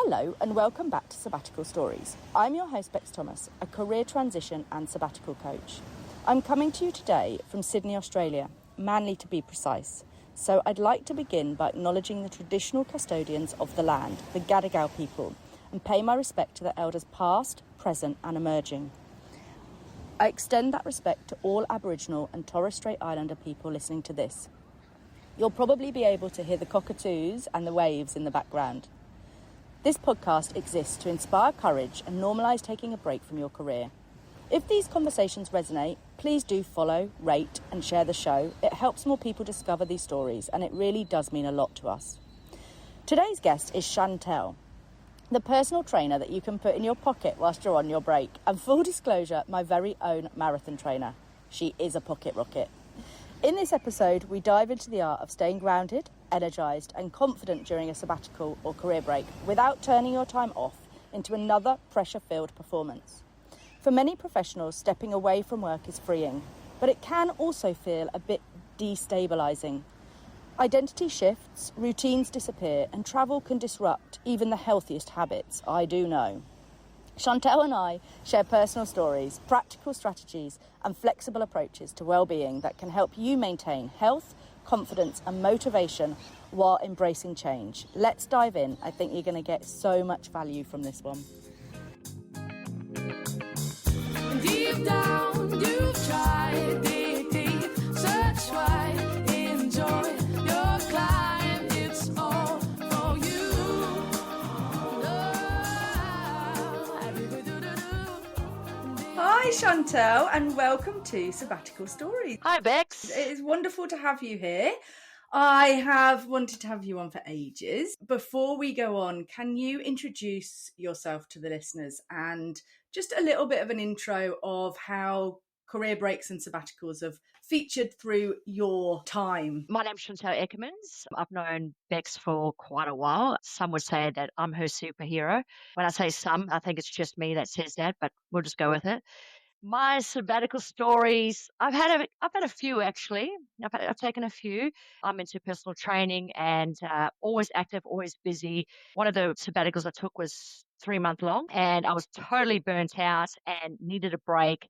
Hello and welcome back to Sabbatical Stories. I'm your host Bex Thomas, a career transition and sabbatical coach. I'm coming to you today from Sydney, Australia, Manly to be precise. So I'd like to begin by acknowledging the traditional custodians of the land, the Gadigal people, and pay my respect to the elders past, present and emerging. I extend that respect to all Aboriginal and Torres Strait Islander people listening to this. You'll probably be able to hear the cockatoos and the waves in the background. This podcast exists to inspire courage and normalise taking a break from your career. If these conversations resonate, please do follow, rate and share the show. It helps more people discover these stories and it really does mean a lot to us. Today's guest is Shantelle, the personal trainer that you can put in your pocket whilst you're on your break. And full disclosure, my very own marathon trainer. She is a pocket rocket. In this episode, we dive into the art of staying grounded, energised and confident during a sabbatical or career break without turning your time off into another pressure-filled performance. For many professionals, stepping away from work is freeing, but it can also feel a bit destabilising. Identity shifts, routines disappear and travel can disrupt even the healthiest habits, I do know. Shantelle and I share personal stories, practical strategies and flexible approaches to well-being that can help you maintain health, confidence and motivation while embracing change. Let's dive in. I think you're going to get so much value from this one. Deep down, you've tried, dig deep, search wide, enjoy your climb, it's all for you. Hi Shantelle and welcome to Sabbatical Stories. Hi Bex. It is wonderful to have you here. I have wanted to have you on for ages. Before we go on, can you introduce yourself to the listeners and just a little bit of an intro of how career breaks and sabbaticals have featured through your time? My name's Shantelle Eckermans. I've known Bex for quite a while. Some would say that I'm her superhero. When I say some, I think it's just me that says that, but we'll just go with it. My sabbatical stories, I've had a few actually. I've taken a few. I'm into personal training and always active, always busy. One of the sabbaticals I took was 3-month long and I was totally burnt out and needed a break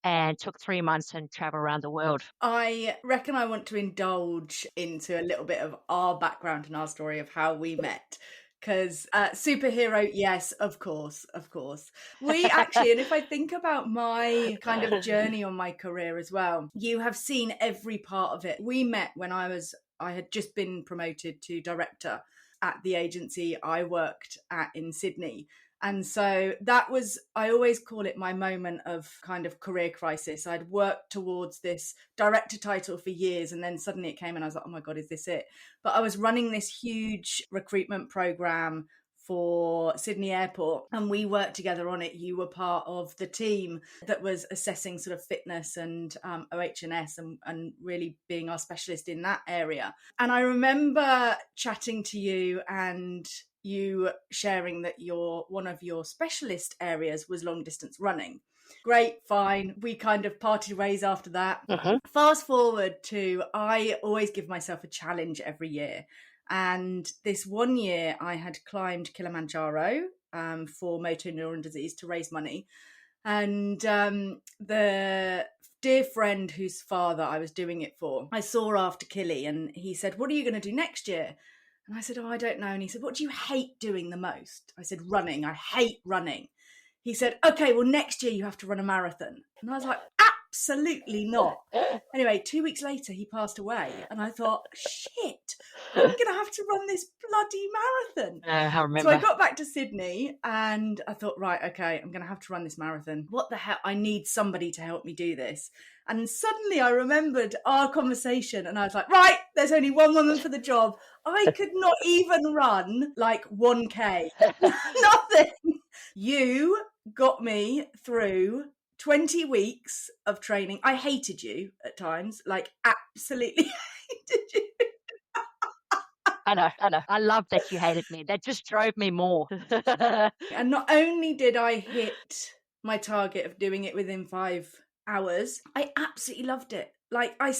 and took 3 months and travel around the world. I reckon I want to indulge into a little bit of our background and our story of how we met. Because superhero, yes, of course. We actually, and if I think about my kind of journey on my career as well, you have seen every part of it. We met when I had just been promoted to director at the agency I worked at in Sydney. And so that was, I always call it my moment of kind of career crisis. I'd worked towards this director title for years and then suddenly it came and I was like, oh my God, is this it? But I was running this huge recruitment program for Sydney Airport and we worked together on it. You were part of the team that was assessing sort of fitness and OH&S and really being our specialist in that area. And I remember chatting to you and you sharing that one of your specialist areas was long distance running. Great, fine. We kind of parted ways after that. Fast forward to, I always give myself a challenge every year. And this one year I had climbed Kilimanjaro for motor neuron disease to raise money. And the dear friend whose father I was doing it for, I saw after Kili and he said, what are you going to do next year? And I said, oh, I don't know. And he said, what do you hate doing the most? I said, running. I hate running. He said, okay, well, next year you have to run a marathon. And I was like, absolutely not. Anyway, 2 weeks later, he passed away. And I thought, shit, I'm going to have to run this bloody marathon. I remember. So I got back to Sydney and I thought, right, okay, I'm going to have to run this marathon. What the hell? I need somebody to help me do this. And suddenly I remembered our conversation and I was like, right, there's only one woman for the job. I could not even run like 1K. Nothing. You got me through 20 weeks of training. I hated you at times, like absolutely hated you. I know. I love that you hated me. That just drove me more. And not only did I hit my target of doing it within 5 hours, I absolutely loved it. Like I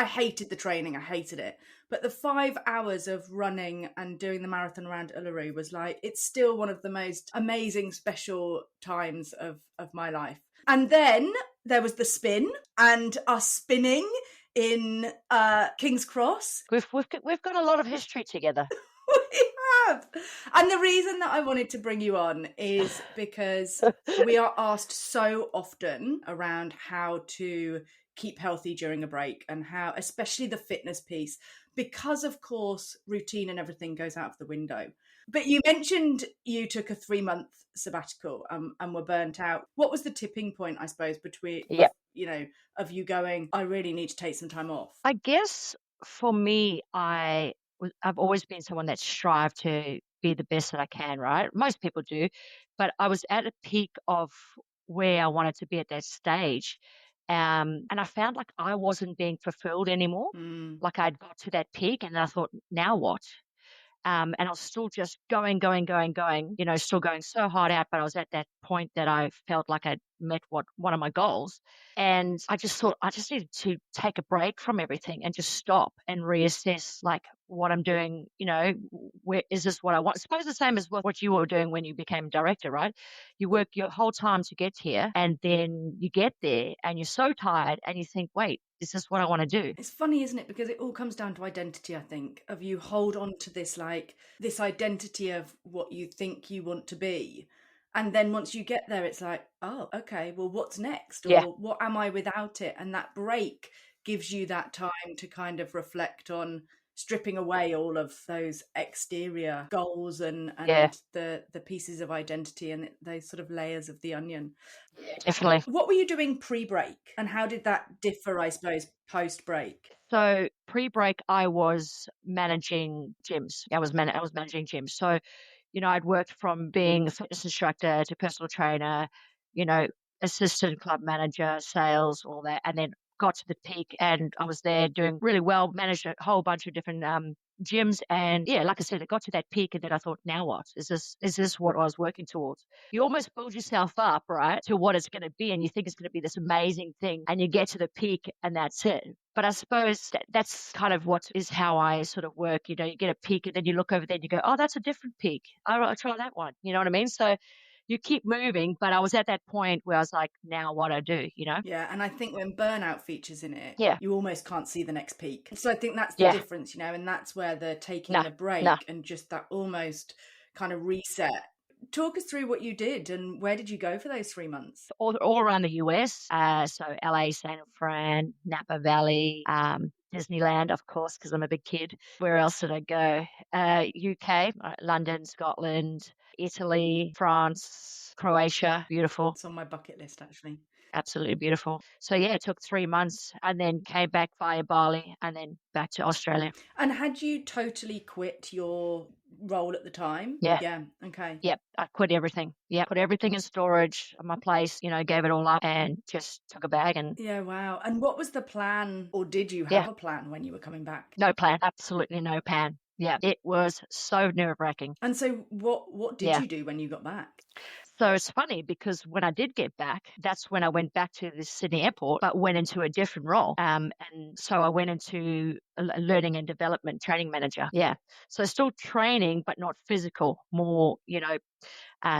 hated the training. I hated it. But the 5 hours of running and doing the marathon around Uluru was like, it's still one of the most amazing, special times of my life. And then there was the spin and us spinning in King's Cross. We've got a lot of history together. We have. And the reason that I wanted to bring you on is because we are asked so often around how to keep healthy during a break, and how, especially the fitness piece, because of course routine and everything goes out of the window. But you mentioned you took a 3-month sabbatical and were burnt out. What was the tipping point, I suppose, between, of you going, I really need to take some time off? I guess for me, I've always been someone that strived to be the best that I can, right? Most people do. But I was at a peak of where I wanted to be at that stage. And I found like I wasn't being fulfilled anymore. Like I'd got to that peak and I thought, now what? And I was still just going, still going so hard out. But I was at that point that I felt like I'd met one of my goals. And I just thought I just needed to take a break from everything and just stop and reassess like what I'm doing, where is this what I want? I suppose the same as what you were doing when you became director, right? You work your whole time to get here and then you get there and you're so tired and you think, wait, is this what I want to do? It's funny, isn't it? Because it all comes down to identity, I think, of you hold on to this, like this identity of what you think you want to be. And then once you get there, it's like, oh, okay, well, what's next? Or what am I without it? And that break gives you that time to kind of reflect on stripping away all of those exterior goals and the pieces of identity and those sort of layers of the onion. Definitely. What were you doing pre-break and how did that differ, I suppose, post-break? So pre-break, I was managing gyms. I was managing gyms. So, I'd worked from being a fitness instructor to personal trainer, assistant club manager, sales, all that, and then got to the peak and I was there doing really well, managed a whole bunch of different gyms. And like I said, it got to that peak and then I thought, now what? Is this what I was working towards? You almost build yourself up, right, to what it's going to be and you think it's going to be this amazing thing and you get to the peak and that's it. But I suppose that's kind of what is how I sort of work. You get a peak and then you look over there and you go, oh, that's a different peak. I'll try that one. You know what I mean? So you keep moving, but I was at that point where I was like, now what I do, Yeah, and I think when burnout features in it, you almost can't see the next peak. So I think that's the difference, and that's where the taking a break and just that almost kind of reset. Talk us through what you did and where did you go for those 3 months? All around the US, so LA, San Fran, Napa Valley, Disneyland, of course, because I'm a big kid. Where else did I go? UK, London, Scotland, Italy, France, Croatia. Beautiful. It's on my bucket list, actually. Absolutely beautiful. So it took 3 months and then came back via Bali and then back to Australia. And had you totally quit your role at the time? Yeah. Yeah. Okay. Yep. I quit everything. Yeah. Put everything in storage at my place, gave it all up and just took a bag and. Yeah. Wow. And what was the plan, or did you have a plan when you were coming back? No plan. Absolutely no plan. Yeah. It was so nerve-wracking. And so what did you do when you got back? So it's funny because when I did get back, that's when I went back to the Sydney airport, but went into a different role. And so I went into a learning and development training manager. Yeah. So still training, but not physical, more,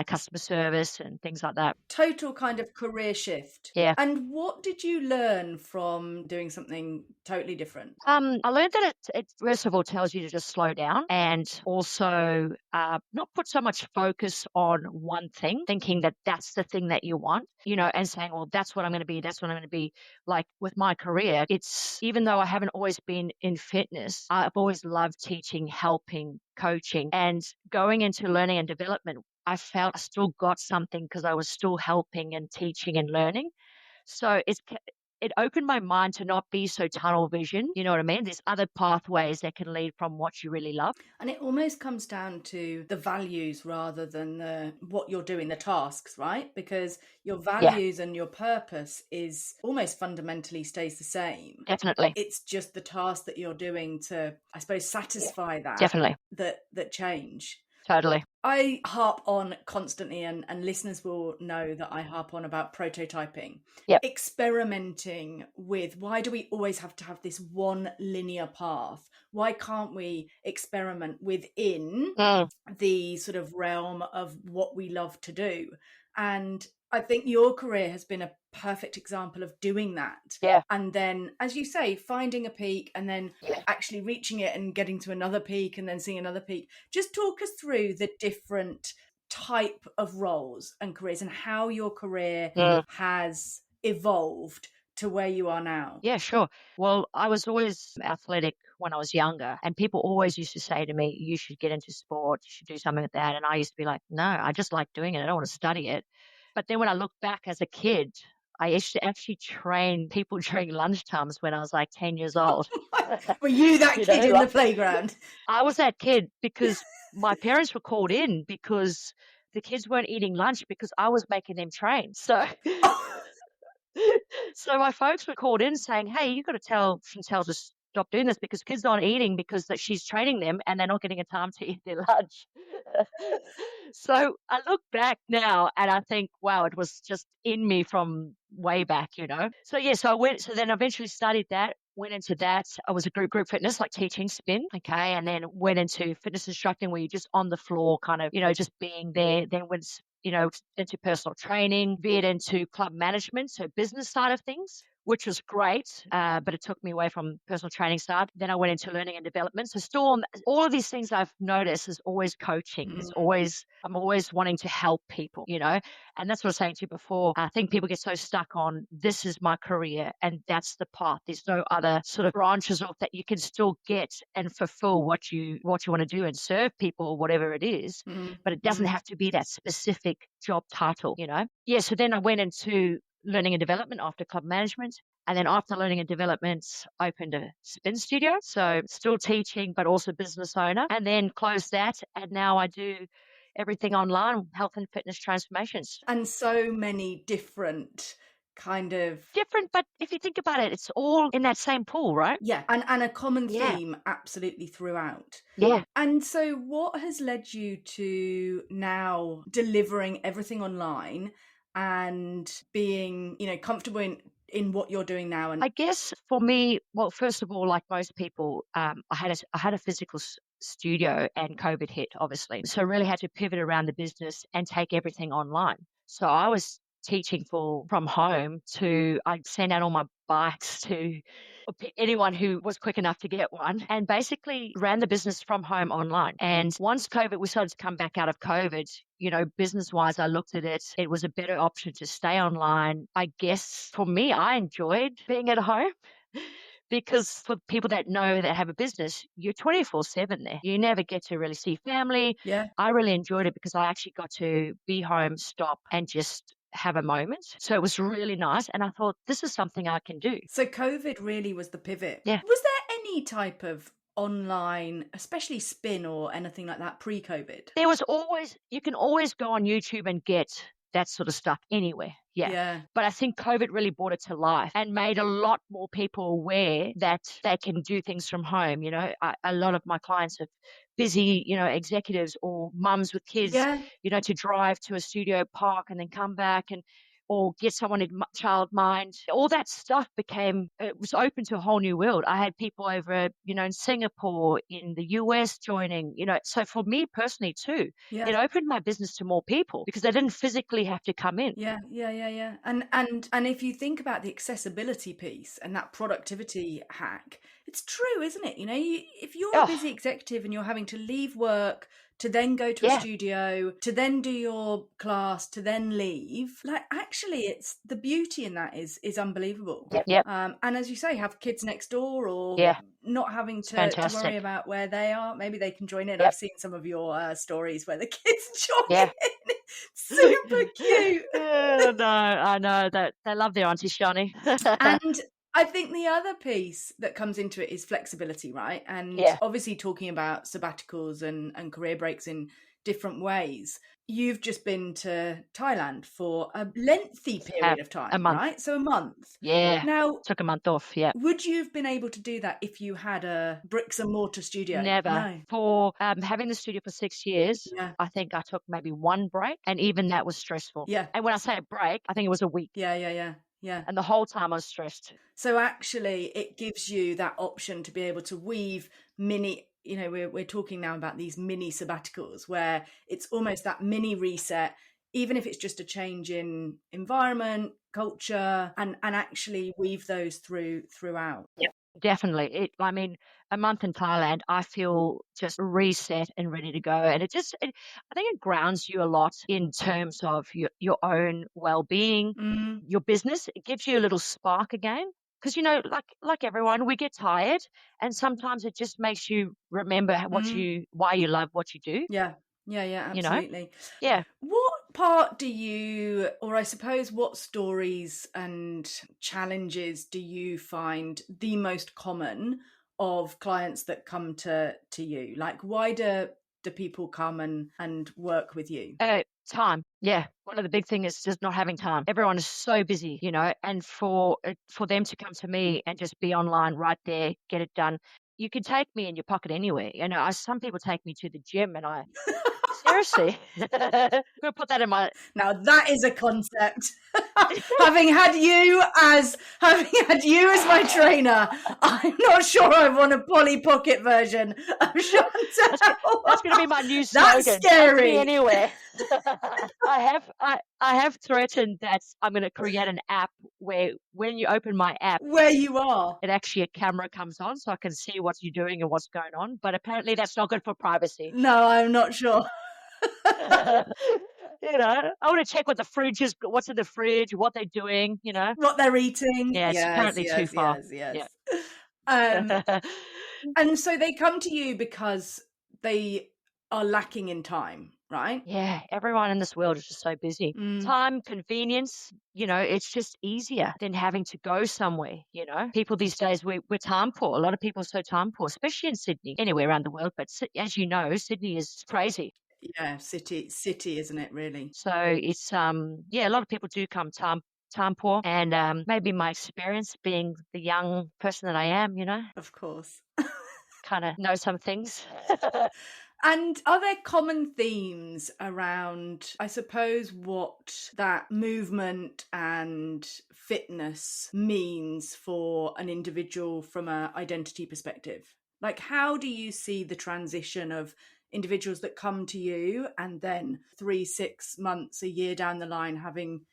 customer service and things like that. Total kind of career shift. Yeah. And what did you learn from doing something totally different? I learned that it first of all tells you to just slow down and also not put so much focus on one thing, thinking that that's the thing that you want, and saying, well, that's what I'm going to be. That's what I'm going to be. Like with my career, it's even though I haven't always been in fitness, I've always loved teaching, helping, coaching, and going into learning and development. I felt I still got something because I was still helping and teaching and learning. So it opened my mind to not be so tunnel vision. You know what I mean? There's other pathways that can lead from what you really love. And it almost comes down to the values rather than what you're doing, the tasks, right? Because your values and your purpose is almost fundamentally stays the same. Definitely. It's just the task that you're doing to, I suppose, satisfy that. Definitely. That change. Totally. I harp on constantly, and listeners will know that I harp on about prototyping, Yep. experimenting with, why do we always have to have this one linear path? Why can't we experiment within the sort of realm of what we love to do? And I think your career has been a perfect example of doing that. Yeah. And then, as you say, finding a peak and then actually reaching it and getting to another peak and then seeing another peak. Just talk us through the different type of roles and careers and how your career has evolved to where you are now. Yeah, sure. Well, I was always athletic when I was younger, and people always used to say to me, you should get into sport, you should do something like that. And I used to be like, no, I just like doing it. I don't want to study it. But then when I look back as a kid, I used to actually train people during lunchtimes when I was like 10 years old. Were you that You kid know, in like- the playground? I was that kid because my parents were called in because the kids weren't eating lunch because I was making them train. So so my folks were called in saying, hey, you got to tell Shantelle to stop doing this because kids aren't eating because that she's training them and they're not getting a time to eat their lunch. So I look back now and I think, wow, it was just in me from way back, you know. So yeah, so then I eventually studied that, went into that. I was a group fitness, like teaching spin, okay, and then went into fitness instructing where you're just on the floor, kind of, you know, just being there. Then went, you know, into personal training, veered into club management, so business side of things, which was great, but it took me away from personal training side. Then I went into learning and development. So still, all of these things I've noticed is always coaching. It's always, I'm always wanting to help people, you know, and that's what I was saying to you before. I think people get so stuck on this is my career and that's the path. There's no other sort of branches off that you can still get and fulfill what you want to do and serve people or whatever it is, but it doesn't have to be that specific job title, you know? Yeah. So then I went into learning and development after club management. And then after learning and development, opened a spin studio. So still teaching, but also business owner, and then closed that. And now I do everything online, health and fitness transformations. And so many different kind of... Different, but if you think about it, it's all in that same pool, right? Yeah, and a common theme absolutely throughout. Yeah. And so what has led you to now delivering everything online and being, you know, comfortable in what you're doing now? And I guess for me, well, first of all, like most people, I had a physical studio and COVID hit, obviously. So I really had to pivot around the business and take everything online. So I was teaching from home to, I'd send out all my bikes to anyone who was quick enough to get one, and basically ran the business from home online. And once we started to come back out of COVID, you know, business wise, I looked at it. It was a better option to stay online. I guess for me, I enjoyed being at home. Because for people that know that have a business, you're 24/7 there. You never get to really see family. yeah. I really enjoyed it because I actually got to be home, stop, and just have a moment. So it was really nice. And I thought, this is something I can do. So COVID really was the pivot. Yeah. Was there any type of online, especially spin or anything like that pre-COVID? There was always, you can always go on YouTube and get that sort of stuff anywhere. Yeah. But I think COVID really brought it to life and made a lot more people aware that they can do things from home. You know, a lot of my clients are busy, you know, executives or mums with kids, you know, to drive to a studio park and then come back or get someone in child mind. All that stuff it was open to a whole new world. I had people over, you know, in Singapore, in the US joining, you know. So for me personally too, it opened my business to more people because they didn't physically have to come in. Yeah. And if you think about the accessibility piece and that productivity hack, it's true, isn't it? You know, if you're a busy executive and you're having to leave work to then go to a studio, to then do your class, to then leave, like actually it's the beauty in that is unbelievable. And as you say, have kids next door or not having to worry about where they are. Maybe they can join in. I've seen some of your stories where the kids join in. Super cute. No, I know that they love their Auntie Shani. And I think the other piece that comes into it is flexibility, right? And obviously talking about sabbaticals and career breaks in different ways. You've just been to Thailand for a lengthy period of A time, month. right? So a month. Yeah. Now, Took a month off. Yeah. would you have been able to do that if you had a bricks and mortar studio? Never. No. For having the studio for 6 years, Yeah. I think I took maybe one break, and even that was stressful. Yeah. And when I say a break, I think it was a week. Yeah. And the whole time I was stressed. So actually, it gives you that option to be able to weave mini. You know, we're talking now about these mini sabbaticals where it's almost that mini reset, even if it's just a change in environment, culture, and actually weave those throughout. Yep. Definitely. I mean, a month in Thailand, I feel just reset and ready to go. And I think it grounds you a lot in terms of your own well-being, your business. It gives you a little spark again. Because, like everyone, we get tired, and sometimes it just makes you remember why you love what you do. Yeah, absolutely. Yeah. What part do you, or I suppose what stories and challenges do you find the most common of clients that come to you? Like, why do people come and work with you? Time. Yeah. One of the big things is just not having time. Everyone is so busy, and for them to come to me and just be online right there, get it done. You can take me in your pocket anywhere. Some people take me to the gym, and seriously, I'm gonna put that in my. Now that is a concept. having had you as my trainer, I'm not sure I want a Polly Pocket version of Shantelle. That's going to be my new slogan. That's scary. Take me anywhere. I have threatened that I'm going to create an app where when you open my app, where you are, it actually a camera comes on so I can see what you're doing and what's going on. But apparently that's not good for privacy. No, I'm not sure. I want to check what the fridge is, what's in the fridge, what they're doing, what they're eating. Yeah, it's apparently too far. Yes. Yeah. And so they come to you because they are lacking in time, right? Yeah, everyone in this world is just so busy. Time, convenience, it's just easier than having to go somewhere, People these days, we're time poor. A lot of people are so time poor, especially in Sydney, anywhere around the world. But as you know, Sydney is crazy. Yeah, city, isn't it, really? So it's, a lot of people do come time poor. And maybe my experience being the young person that I am, Of course. kind of know some things. And are there common themes around, I suppose, what that movement and fitness means for an individual from an identity perspective? Like, how do you see the transition of individuals that come to you and then 3, 6 months, a year down the line having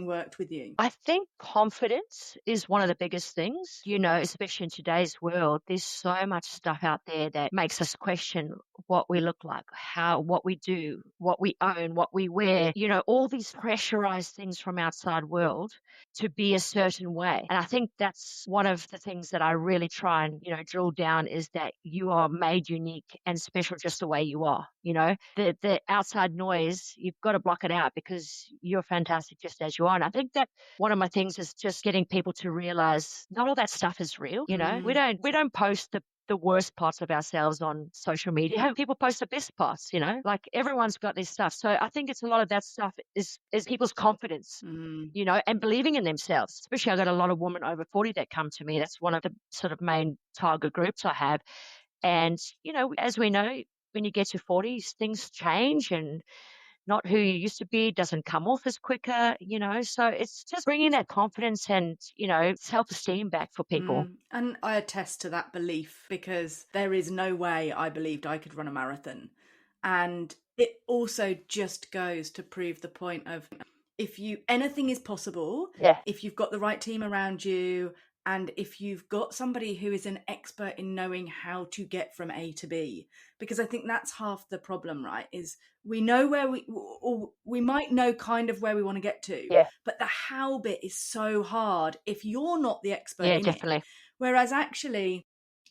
worked with you? I think confidence is one of the biggest things, especially in today's world. There's so much stuff out there that makes us question what we look like, what we do, what we own, what we wear, all these pressurized things from outside world to be a certain way. And I think that's one of the things that I really try and, drill down is that you are made unique and special just the way you are. The outside noise, you've got to block it out because you're fantastic just as you are. And I think that one of my things is just getting people to realize not all that stuff is real. We don't post the worst parts of ourselves on social media. People post the best parts, like everyone's got this stuff. So I think it's a lot of that stuff is people's confidence, and believing in themselves. Especially I've got a lot of women over 40 that come to me. That's one of the sort of main target groups I have. And, as we know, when you get to 40s, things change and not who you used to be doesn't come off as quicker, so it's just bringing that confidence and, self-esteem back for people. And I attest to that belief because there is no way I believed I could run a marathon. And it also just goes to prove the point of anything is possible, if you've got the right team around you, and if you've got somebody who is an expert in knowing how to get from A to B. Because I think that's half the problem, right? Is we know we might know kind of where we want to get to, but the how bit is so hard if you're not the expert in definitely. it. Whereas actually,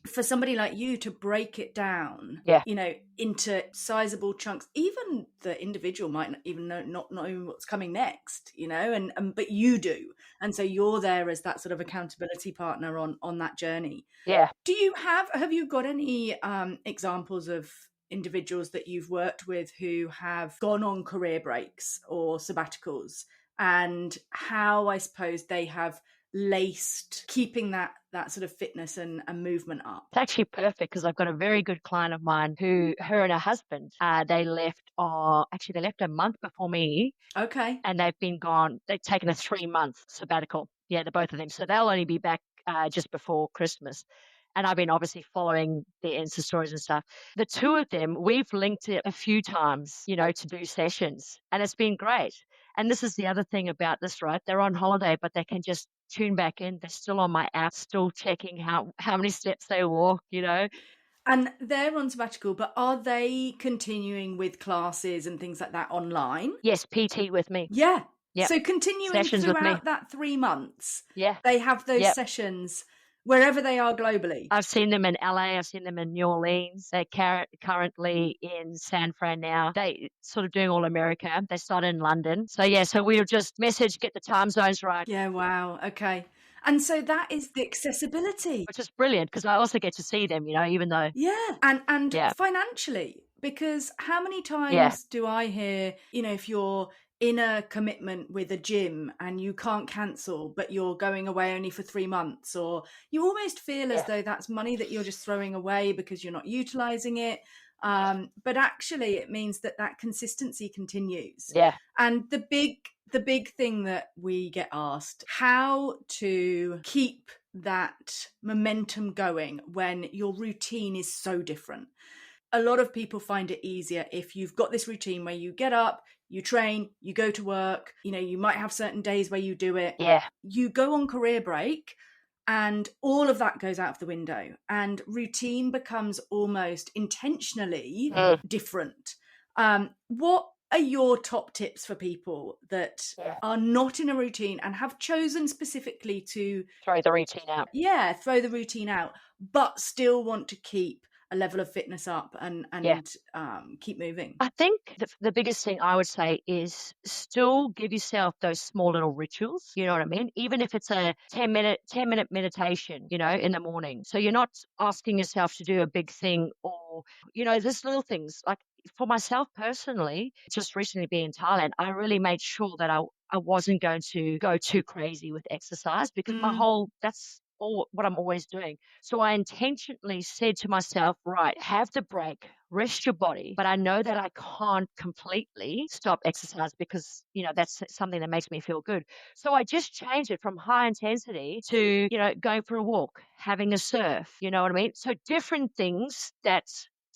for somebody like you to break it down, into sizable chunks, even the individual might not even know what's coming next, but you do. And so you're there as that sort of accountability partner on that journey. Yeah. Have you got any examples of individuals that you've worked with who have gone on career breaks or sabbaticals, and how I suppose they have laced keeping that sort of fitness and movement up. It's actually perfect because I've got a very good client of mine who, her and her husband, they left a month before me, Okay. and they've taken a 3-month sabbatical. Yeah, the both of them. So they'll only be back just before Christmas. And I've been obviously following the Insta stories and stuff. The two of them, we've linked it a few times, to do sessions, and it's been great. And this is the other thing about this, right? They're on holiday, but they can just tune back in. They're still on my app, still checking how many steps they walk, And they're on sabbatical, but are they continuing with classes and things like that online? Yes, PT with me. Yeah. Yep. So continuing Sessions with me. throughout that 3 months, Yeah. they have those Yep. sessions wherever they are globally. I've seen them in LA. I've seen them in New Orleans. They're currently in San Fran now. They sort of doing all America. They started in London. So yeah, so we'll just message, get the time zones right. Yeah, wow. Okay. And so that is the accessibility. Which is brilliant because I also get to see them, even though. Yeah. And Yeah. financially, because how many times do I hear, if you're in a commitment with a gym and you can't cancel, but you're going away only for 3 months, or you almost feel as though that's money that you're just throwing away because you're not utilizing it. But actually it means that consistency continues. Yeah. And the big thing that we get asked, how to keep that momentum going when your routine is so different. A lot of people find it easier if you've got this routine where you get up, you train, you go to work, you might have certain days where you do it. Yeah. You go on career break and all of that goes out of the window, and routine becomes almost intentionally different. What are your top tips for people that are not in a routine and have chosen specifically to throw the routine out? Yeah, throw the routine out, but still want to keep a level of fitness up and keep moving? I think the biggest thing I would say is still give yourself those small little rituals. You know what I mean? Even if it's a 10-minute meditation, in the morning. So you're not asking yourself to do a big thing, or, there's little things. Like for myself personally, just recently being in Thailand, I really made sure that I wasn't going to go too crazy with exercise because that's all what I'm always doing. So I intentionally said to myself, right, have the break, rest your body, but I know that I can't completely stop exercise because, that's something that makes me feel good. So I just changed it from high intensity to, going for a walk, having a surf, you know what I mean? So different things that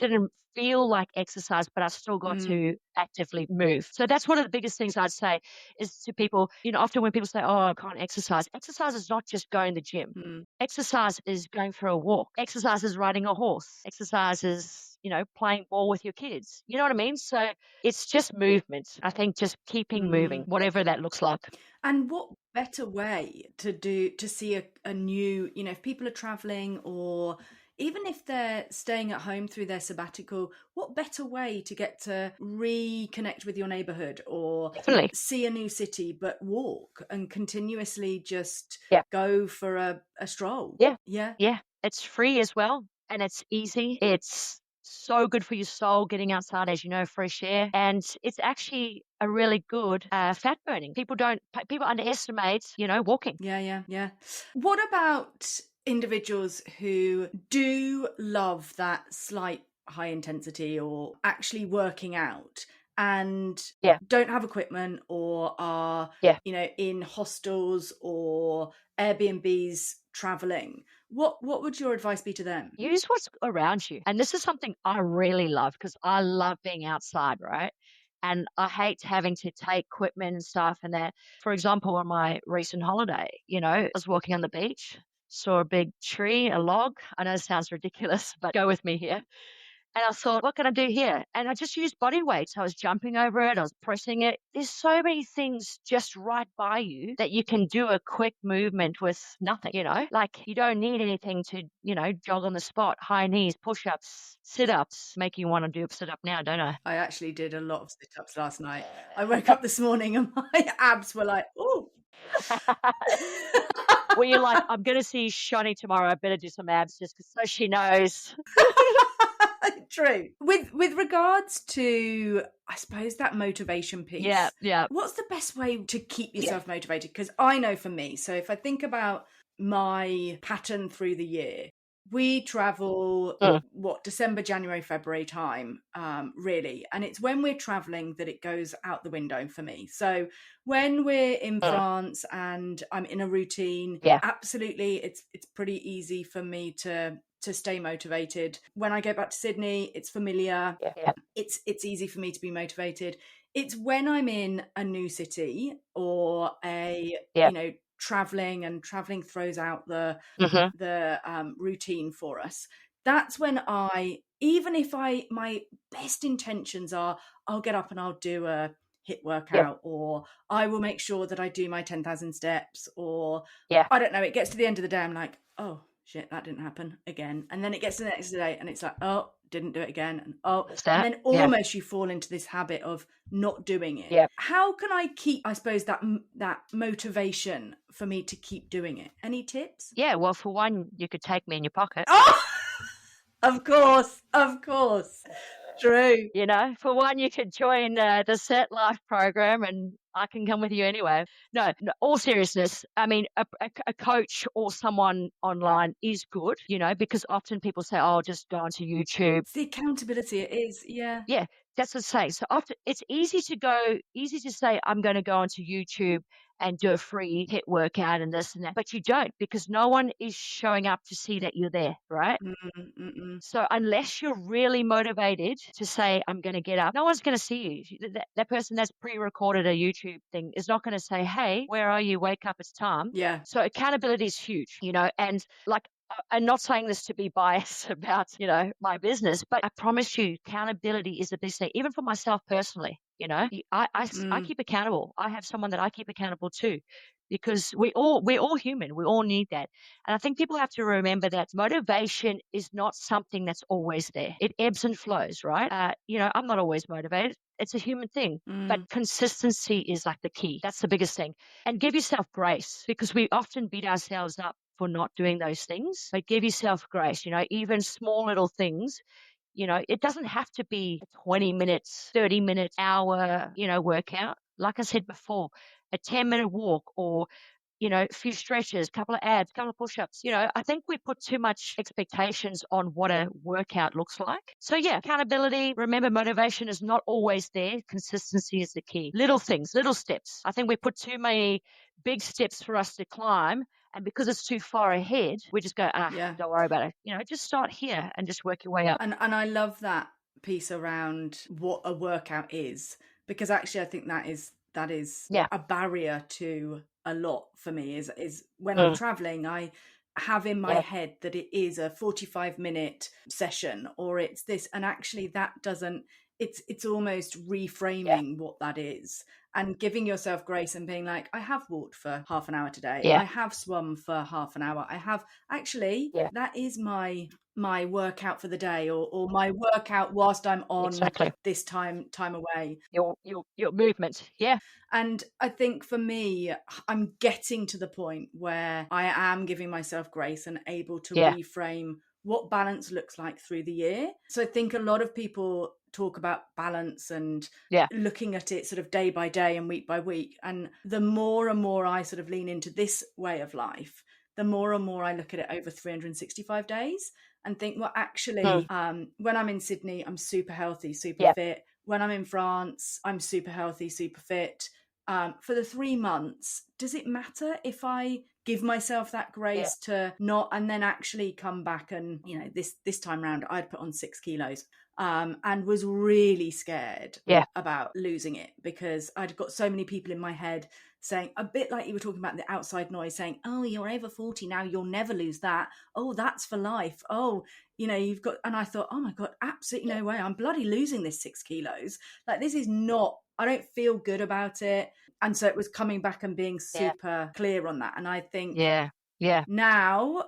didn't feel like exercise, but I still got to actively move. So that's one of the biggest things I'd say is to people, often when people say, oh, I can't exercise is not just going to the gym. Exercise is going for a walk. Exercise is riding a horse. Exercise is, playing ball with your kids. You know what I mean? So it's just movement. I think just keeping moving, whatever that looks like. And what better way to see a new, if people are traveling, or even if they're staying at home through their sabbatical, what better way to get to reconnect with your neighborhood or Definitely see a new city, but walk and continuously just go for a stroll? Yeah. It's free as well, and it's easy. It's so good for your soul, getting outside, as you know, fresh air. And it's actually a really good fat burning. People underestimate, walking. Yeah. What about individuals who do love that slight high intensity or actually working out and don't have equipment, or are in hostels or Airbnbs traveling? What would your advice be to them? Use what's around you. And this is something I really love because I love being outside, right? And I hate having to take equipment and stuff and that. For example, on my recent holiday, I was walking on the beach, saw a big tree, a log. I know it sounds ridiculous, but go with me here. And I thought, what can I do here? And I just used body weights. I was jumping over it. I was pressing it. There's so many things just right by you that you can do a quick movement with nothing, Like you don't need anything to, jog on the spot. High knees, push-ups, sit-ups. Make you want to do a sit-up now, don't I? I actually did a lot of sit-ups last night. I woke up this morning and my abs were like, oh. Well, you're like, I'm going to see Shani tomorrow. I better do some abs just so she knows. True. With regards to, I suppose, that motivation piece, Yeah. what's the best way to keep yourself motivated? Because I know for me, so if I think about my pattern through the year, we travel December, January, February time, really, and it's when we're traveling that it goes out the window for me. So when we're in France and I'm in a routine, absolutely, it's pretty easy for me to stay motivated. When I go back to Sydney, it's familiar. It's easy for me to be motivated. It's when I'm in a new city or traveling throws out the routine for us. That's when even if my best intentions are, I'll get up and I'll do a HIIT workout, or I will make sure that I do my 10,000 steps, or I don't know, it gets to the end of the day, I'm like, oh shit, that didn't happen again. And then it gets to the next day and it's like, oh, didn't do it again. And and then almost you fall into this habit of not doing it. How can I keep, I suppose, that motivation for me to keep doing it? Any tips? Yeah, well, for one, you could take me in your pocket. Oh, of course. True. You know, for one, you could join the Set Life program and I can come with you anyway. No, all seriousness, I mean, a coach or someone online is good, you know, because often people say, oh, just go onto YouTube. It's the accountability, it is, yeah. Yeah, that's what I'm saying. So often it's easy to say, I'm going to go onto YouTube and do a free HIIT workout and this and that, but you don't, because no one is showing up to see that you're there, right? So unless you're really motivated to say, I'm going to get up, no one's going to see you. That person that's pre-recorded a YouTube thing is not going to say, hey, where are you? Wake up, it's time. Yeah. So accountability is huge, you know, and like, I'm not saying this to be biased about, you know, my business, but I promise you, accountability is the best thing, even for myself personally. You know, I keep accountable. I have someone that I keep accountable to, because we're all human. We all need that. And I think people have to remember that motivation is not something that's always there. It ebbs and flows, right? You know, I'm not always motivated. It's a human thing, but consistency is like the key. That's the biggest thing. And give yourself grace, because we often beat ourselves up for not doing those things. But give yourself grace, you know, even small little things. You know, it doesn't have to be 20 minutes, 30 minutes, hour, you know, workout. Like I said before, a 10-minute walk, or, you know, a few stretches, couple of abs, couple of push-ups. You know, I think we put too much expectations on what a workout looks like. So yeah, accountability. Remember, motivation is not always there. Consistency is the key. Little things, little steps. I think we put too many big steps for us to climb. And because it's too far ahead, we just go, don't worry about it. You know, just start here and just work your way up. And I love that piece around what a workout is, because actually I think that is a barrier to a lot for me, is when I'm traveling, I have in my head that it is a 45-minute session, or it's this, and actually that doesn't, it's almost reframing what that is, and giving yourself grace and being like, I have walked for half an hour today. I have swum for half an hour. I have actually, that is my workout for the day, or my workout whilst I'm on this time away. Your movement. Yeah. And I think for me, I'm getting to the point where I am giving myself grace and able to reframe what balance looks like through the year. So I think a lot of people talk about balance and looking at it sort of day by day and week by week. And the more and more I sort of lean into this way of life, the more and more I look at it over 365 days and think, well, actually, when I'm in Sydney, I'm super healthy, super fit. When I'm in France, I'm super healthy, super fit. For the 3 months, does it matter if I give myself that grace to not, and then actually come back and, you know, this time round, I'd put on 6 kilos. And was really scared about losing it, because I'd got so many people in my head saying, a bit like you were talking about the outside noise, saying, oh, you're over 40 now, you'll never lose that. Oh, that's for life. Oh, you know, you've got, and I thought, oh my God, absolutely no way. I'm bloody losing this 6 kilos. Like, this is not, I don't feel good about it. And so it was coming back and being super clear on that. And I think now,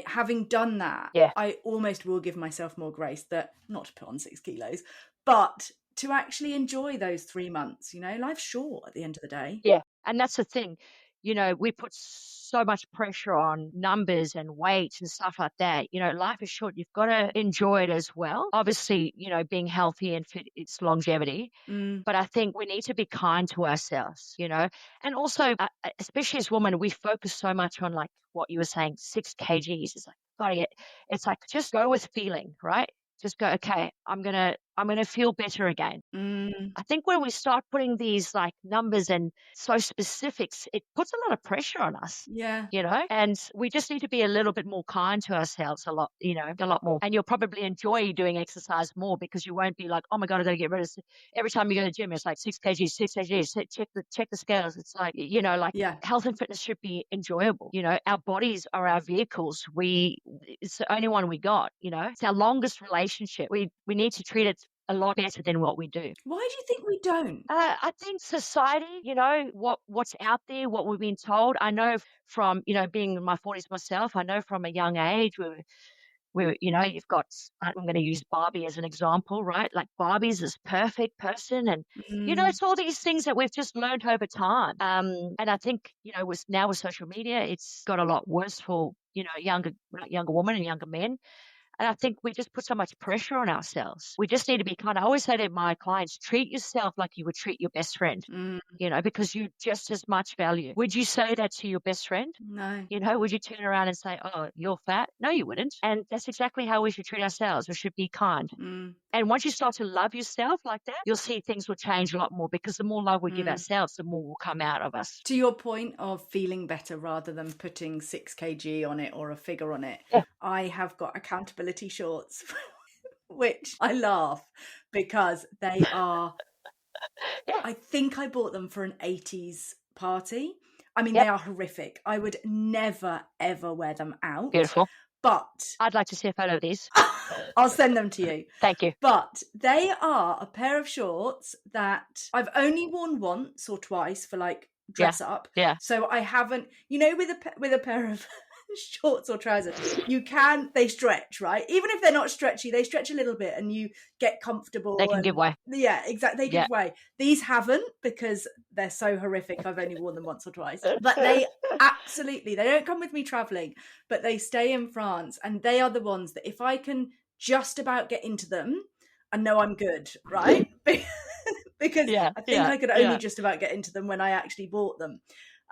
having done that, I almost will give myself more grace, that not to put on 6 kilos, but to actually enjoy those 3 months. You know, life's short at the end of the day. Yeah. And that's the thing. we put so much pressure on numbers and weight and stuff like that. Life is short. You've got to enjoy it as well. Obviously, being healthy and fit, it's longevity. Mm, But I think we need to be kind to ourselves, and also, especially as women, we focus so much on like what you were saying, 6 kgs. It's like, gotta get, it's like, just go with feeling, right? Just go, okay, I'm gonna feel better again. mm, I think when we start putting these like numbers and so specifics, it puts a lot of pressure on us, yeah. and we just need to be a little bit more kind to ourselves a lot, a lot more. And you'll probably enjoy doing exercise more because you won't be like, oh my God, I got to get rid of this. Every time you go to the gym, it's like 6 kgs, 6 kgs, check the scales. It's like, like Yeah. health and fitness should be enjoyable. Our bodies are our vehicles. It's the only one we got, it's our longest relationship. We need to treat it a lot better than what we do. Why do you think we don't? I think society, what's out there, what we've been told. I know from, being in my 40s myself, I know from a young age where you've got, I'm going to use Barbie as an example, right? Like Barbie's this perfect person. And, Mm, it's all these things that we've just learned over time. And I think, now with social media, it's got a lot worse for, younger women and younger men. And I think we just put so much pressure on ourselves. We just need to be kind. I always say to my clients, treat yourself like you would treat your best friend, mm, because you're just as much value. Would you say that to your best friend? no. Would you turn around and say, oh, you're fat? No, you wouldn't. And that's exactly how we should treat ourselves. We should be kind. Mm, And once you start to love yourself like that, you'll see things will change a lot more, because the more love we give mm. ourselves, the more will come out of us. To your point of feeling better rather than putting 6 kg on it or a figure on it, Yeah. I have got accountability shorts, which I laugh because they are, Yeah. I think I bought them for an 80s party. I mean, Yep. they are horrific. I would never, ever wear them out. Beautiful. But I'd like to see a photo of these. I'll send them to you. Thank you. But they are a pair of shorts that I've only worn once or twice for like dress up. Yeah. So I haven't, with a pair of shorts or trousers, they stretch, right? Even if they're not stretchy, they stretch a little bit and you get comfortable. They can give way. Yeah, exactly. They give way. These haven't, because they're so horrific. I've only worn them once or twice. But they don't come with me traveling, but they stay in France, and they are the ones that if I can just about get into them, I know I'm good, right? Because I think I could only just about get into them when I actually bought them.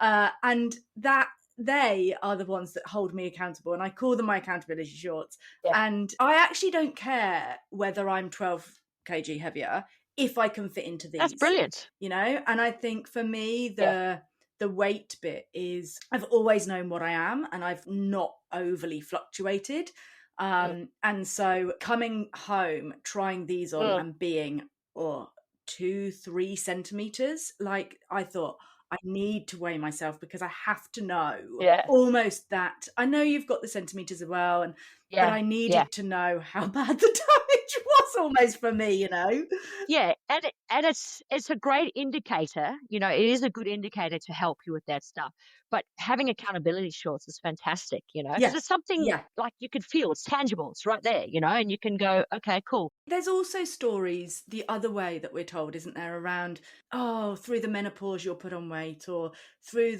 And that they are the ones that hold me accountable, and I call them my accountability shorts. Yeah. And I actually don't care whether I'm 12 kg heavier if I can fit into these. That's brilliant. And I think for me, the weight bit is, I've always known what I am, and I've not overly fluctuated. And so coming home, trying these on and being 2-3 centimeters, like, I thought, I need to weigh myself because I have to know almost that. I know you've got the centimeters as well, but I needed to know how bad the damage was almost for me, Yeah, and it's a great indicator. It is a good indicator to help you with that stuff. But having accountability shorts is fantastic, because it's something like you could feel. It's tangible. It's right there, and you can go, okay, cool. There's also stories the other way that we're told, isn't there, around, through the menopause you'll put on weight, or through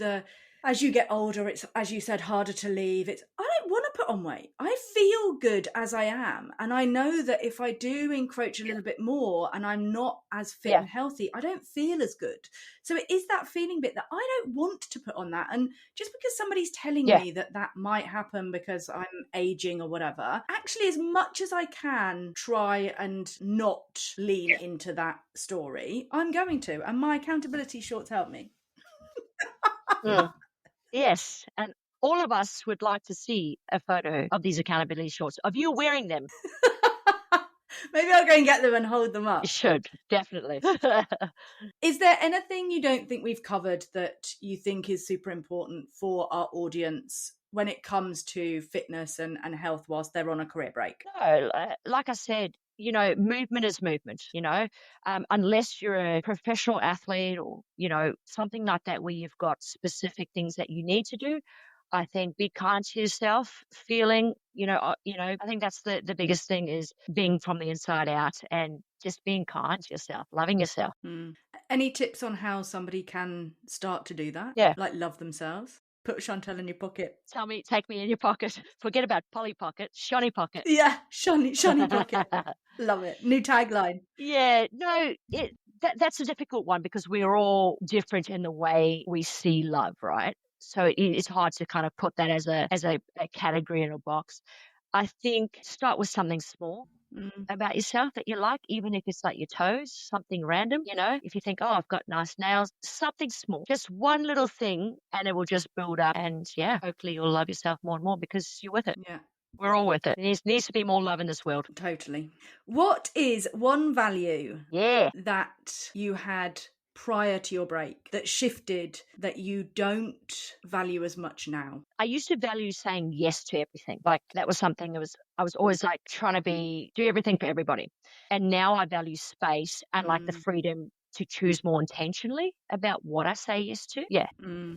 as you get older, it's, as you said, harder to leave. I don't want to put on weight. I feel good as I am. And I know that if I do encroach a little bit more and I'm not as fit and healthy, I don't feel as good. So it is that feeling bit that I don't want to put on that. And just because somebody's telling me that might happen because I'm aging or whatever, actually, as much as I can try and not lean into that story, I'm going to. And my accountability shorts help me. Yes, and all of us would like to see a photo of these accountability shorts, of you wearing them. Maybe I'll go and get them and hold them up. You should, definitely. Is there anything you don't think we've covered that you think is super important for our audience when it comes to fitness and health whilst they're on a career break? No, like I said, movement is movement, unless you're a professional athlete or, something like that where you've got specific things that you need to do. I think be kind to yourself, feeling, I think that's the biggest thing, is being from the inside out and just being kind to yourself, loving yourself. Any tips on how somebody can start to do that? Yeah. Like love themselves? Put Shantelle in your pocket. Take me in your pocket. Forget about Polly Pocket, Shonny Pocket. Yeah, shiny pocket. Love it. New tagline. Yeah, no, that's a difficult one because we're all different in the way we see love, right? So it's hard to kind of put that as a category in a box. I think start with something small Mm, about yourself that you like, even if it's like your toes, something random, if you think, oh, I've got nice nails, something small, just one little thing, and it will just build up. And yeah, hopefully you'll love yourself more and more because you're with it. yeah, We're all with it. There needs to be more love in this world. totally. What is one value Yeah. that you had prior to your break that shifted that you don't value as much now? I used to value saying yes to everything. Like that was something I was always like trying to do everything for everybody. And now I value space and like the freedom to choose more intentionally about what I say yes to. Yeah.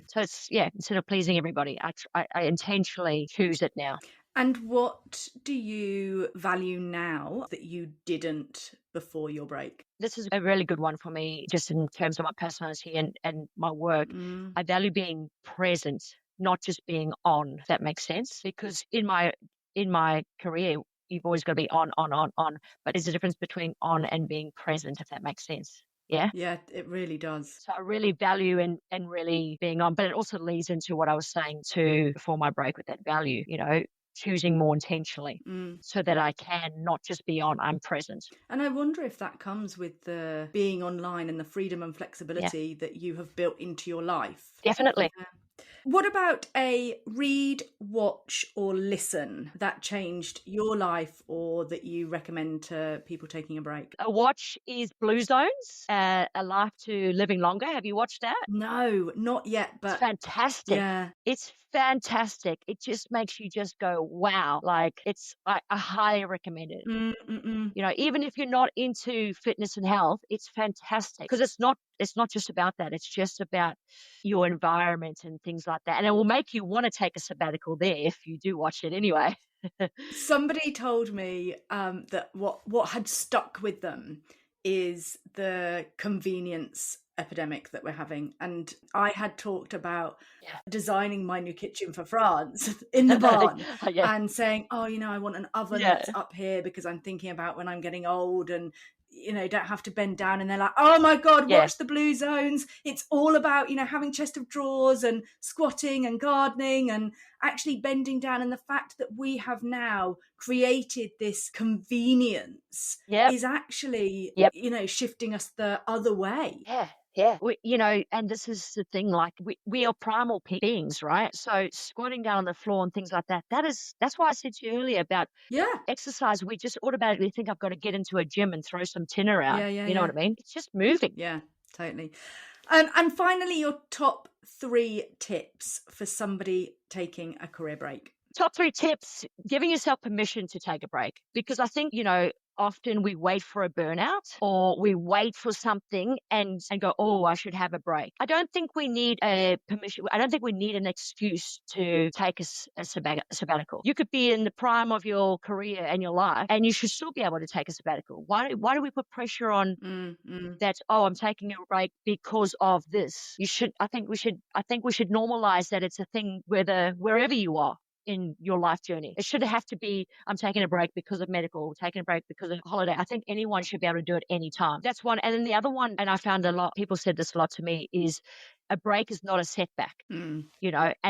So it's, instead of pleasing everybody, I intentionally choose it now. And what do you value now that you didn't before your break? This is a really good one for me, just in terms of my personality and my work. I value being present, not just being on, if that makes sense. Because in my career, you've always got to be on. But there's a difference between on and being present, if that makes sense. Yeah. Yeah, it really does. So I really value and really being on, but it also leads into what I was saying too before my break with that value, choosing more intentionally so that I can not just be on, I'm present. And I wonder if that comes with the being online and the freedom and flexibility that you have built into your life. Definitely. Yeah. What about a read, watch, or listen that changed your life or that you recommend to people taking a break? A watch is Blue Zones, A Life to Living Longer. Have you watched that? No, not yet, but it's fantastic. Yeah. It's fantastic. It just makes you just go, wow. Like I highly recommend it. Even if you're not into fitness and health, it's fantastic because it's not just about that. It's just about your environment and things like that. And it will make you want to take a sabbatical there if you do watch it anyway. Somebody told me that what had stuck with them is the convenience epidemic that we're having. And I had talked about designing my new kitchen for France in the barn and saying, oh, I want an oven that's up here because I'm thinking about when I'm getting old and don't have to bend down. And they're like, oh my God, watch the Blue Zones. It's all about, having chest of drawers and squatting and gardening and actually bending down. And the fact that we have now created this convenience is actually, shifting us the other way. Yeah. And this is the thing, like we are primal beings, right? So squatting down on the floor and things like that, that's why I said to you earlier about exercise. We just automatically think I've got to get into a gym and throw some tin around. You know what I mean? It's just moving. Yeah, totally. And finally, your top 3 tips for somebody taking a career break. Top 3 tips, giving yourself permission to take a break. Because I think, often we wait for a burnout or we wait for something and go, oh, I should have a break. I don't think we need a permission. I don't think we need an excuse to take a sabbatical. You could be in the prime of your career and your life and you should still be able to take a sabbatical. Why do we put pressure on that, oh, I'm taking a break because of this? I think we should normalize that it's a thing wherever you are in your life journey. It shouldn't have to be, I'm taking a break because of medical, taking a break because of holiday. I think anyone should be able to do it anytime. That's one. And then the other one, and I found people said this a lot to me, is a break is not a setback, and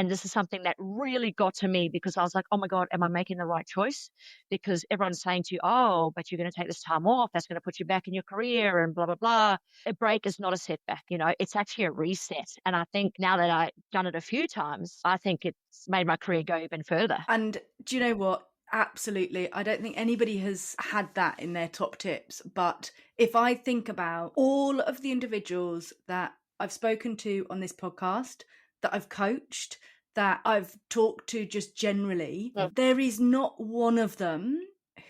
this is something that really got to me because I was like, oh my God, am I making the right choice? Because everyone's saying to you, oh, but you're going to take this time off. That's going to put you back in your career and blah, blah, blah. A break is not a setback. It's actually a reset. And I think now that I've done it a few times, I think it's made my career go even further. And do you know what? Absolutely. I don't think anybody has had that in their top tips. But if I think about all of the individuals that I've spoken to on this podcast, that I've coached, that I've talked to just generally, there is not one of them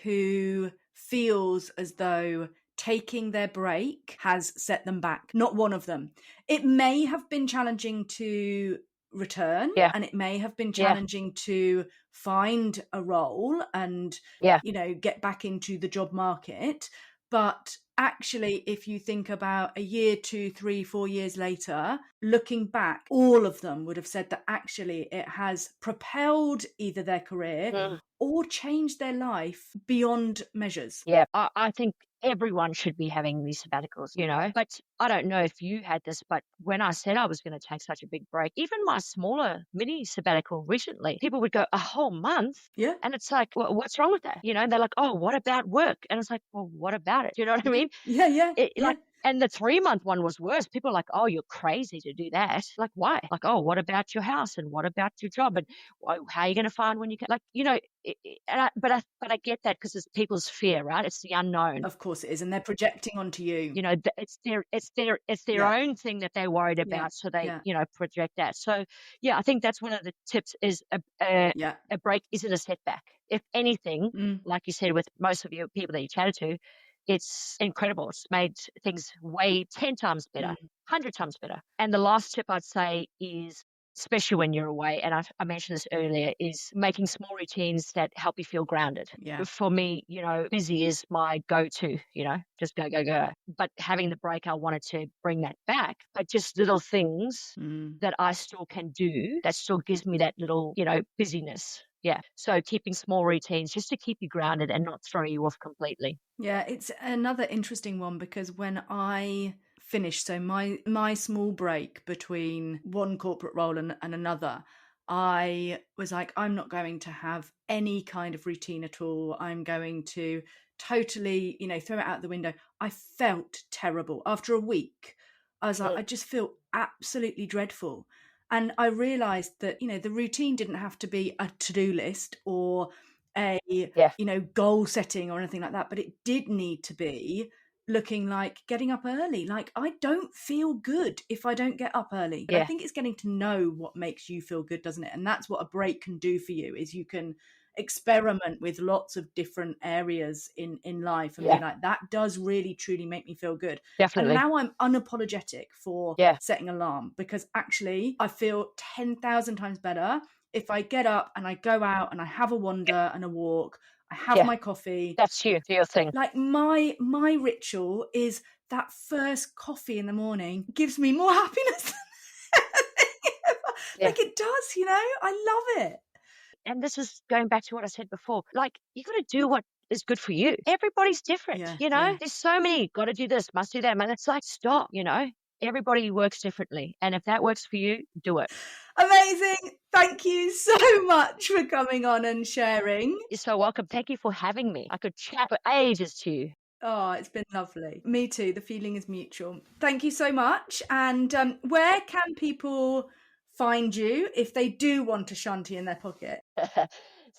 who feels as though taking their break has set them back. Not one of them. It may have been challenging to return and it may have been challenging to find a role and get back into the job market, but actually, if you think about a year, 2, 3, 4 years later, looking back, all of them would have said that actually it has propelled either their career or changed their life beyond measures. Yeah, I think everyone should be having these sabbaticals, but I don't know if you had this, but when I said I was going to take such a big break, even my smaller mini sabbatical recently, people would go, a whole month? Yeah. And it's like, well, what's wrong with that? And they're like, oh, what about work? And it's like, well, what about it? Do you know what I mean? Yeah. Like, and the 3-month one was worse. People are like, oh, you're crazy to do that. Like, why? Like, oh, what about your house? And what about your job? And how are you going to find when you can? Like, but I get that because it's people's fear, right? It's the unknown. Of course it is. And they're projecting onto you. It's their own thing that they're worried about. So they, project that. So, yeah, I think that's one of the tips is a break isn't a setback. If anything, like you said, with most of your people that you chatted to, it's incredible. It's made things way 10 times better, 100 times better. And the last tip I'd say is, especially when you're away, and I mentioned this earlier, is making small routines that help you feel grounded. Yeah. For me, busy is my go-to, just go. But having the break, I wanted to bring that back. But just little things that I still can do that still gives me that little, busyness. Yeah. So keeping small routines just to keep you grounded and not throw you off completely. Yeah, it's another interesting one because when I finished, so my small break between one corporate role and another, I was like, I'm not going to have any kind of routine at all. I'm going to totally, throw it out the window. I felt terrible. After a week, I was like, I just feel absolutely dreadful. And I realised that, the routine didn't have to be a to-do list or a, goal setting or anything like that. But it did need to be looking like getting up early. Like, I don't feel good if I don't get up early. But I think it's getting to know what makes you feel good, doesn't it? And that's what a break can do for you, is you can experiment with lots of different areas in life and be like, that does really truly make me feel good. Definitely. And now I'm unapologetic for setting an alarm, because actually I feel 10,000 times better if I get up and I go out and I have a wander and a walk. I have my coffee. That's your thing. Like my ritual is that first coffee in the morning gives me more happiness than anything ever. Like it does, I love it. And this is going back to what I said before. Like, you got to do what is good for you. Everybody's different, There's so many, got to do this, must do that. And it's like, stop, Everybody works differently. And if that works for you, do it. Amazing. Thank you so much for coming on and sharing. You're so welcome. Thank you for having me. I could chat for ages to you. Oh, it's been lovely. Me too. The feeling is mutual. Thank you so much. And where can people find you if they do want a shanty in their pocket?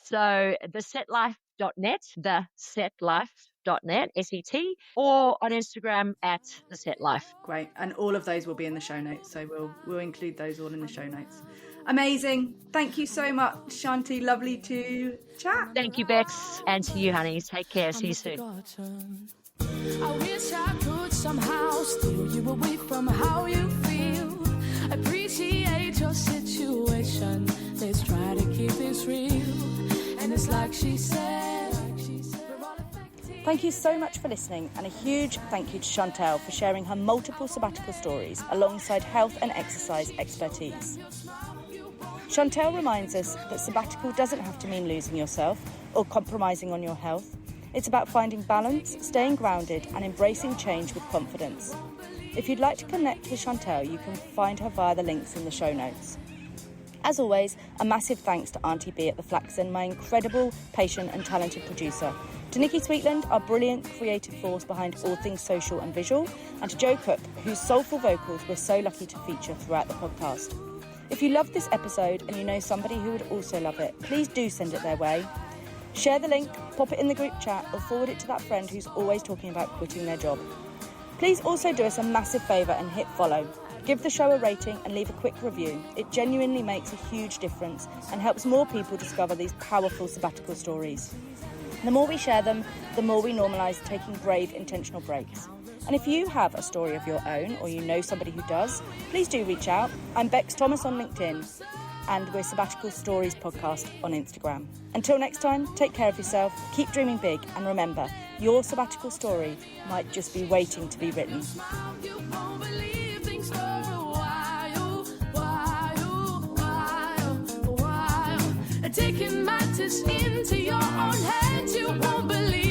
So thesetlife.net, thesetlife.net, S-E-T, or on Instagram at thesetlife. Great. And all of those will be in the show notes. So we'll include those all in the show notes. Amazing. Thank you so much, Shanti. Lovely to chat. Thank you, Bex. And to you, honey. Take care. See you soon. I wish I could somehow steal you away from how you feel. Appreciate your situation. Let's try to keep this real. And it's like she said, we're all affected. Thank you so much for listening, and a huge thank you to Shantelle for sharing her multiple sabbatical stories alongside health and exercise expertise. Shantelle reminds us that sabbatical doesn't have to mean losing yourself or compromising on your health. It's about finding balance, staying grounded, and embracing change with confidence. If you'd like to connect with Shantelle, you can find her via the links in the show notes. As always, a massive thanks to Auntie B at the Flaxen, my incredible, patient and talented producer, to Nikki Sweetland, our brilliant creative force behind all things social and visual, and to Joe Cook, whose soulful vocals we're so lucky to feature throughout the podcast. If you loved this episode and you know somebody who would also love it, please do send it their way. Share the link, pop it in the group chat, or forward it to that friend who's always talking about quitting their job. Please also do us a massive favour and hit follow. Give the show a rating and leave a quick review. It genuinely makes a huge difference and helps more people discover these powerful sabbatical stories. The more we share them, the more we normalise taking brave, intentional breaks. And if you have a story of your own, or you know somebody who does, please do reach out. I'm Bex Thomas on LinkedIn, and we're Sabbatical Stories Podcast on Instagram. Until next time, take care of yourself, keep dreaming big, and remember, your sabbatical story might just be waiting to be written. Taking matters into your own hands, you won't believe.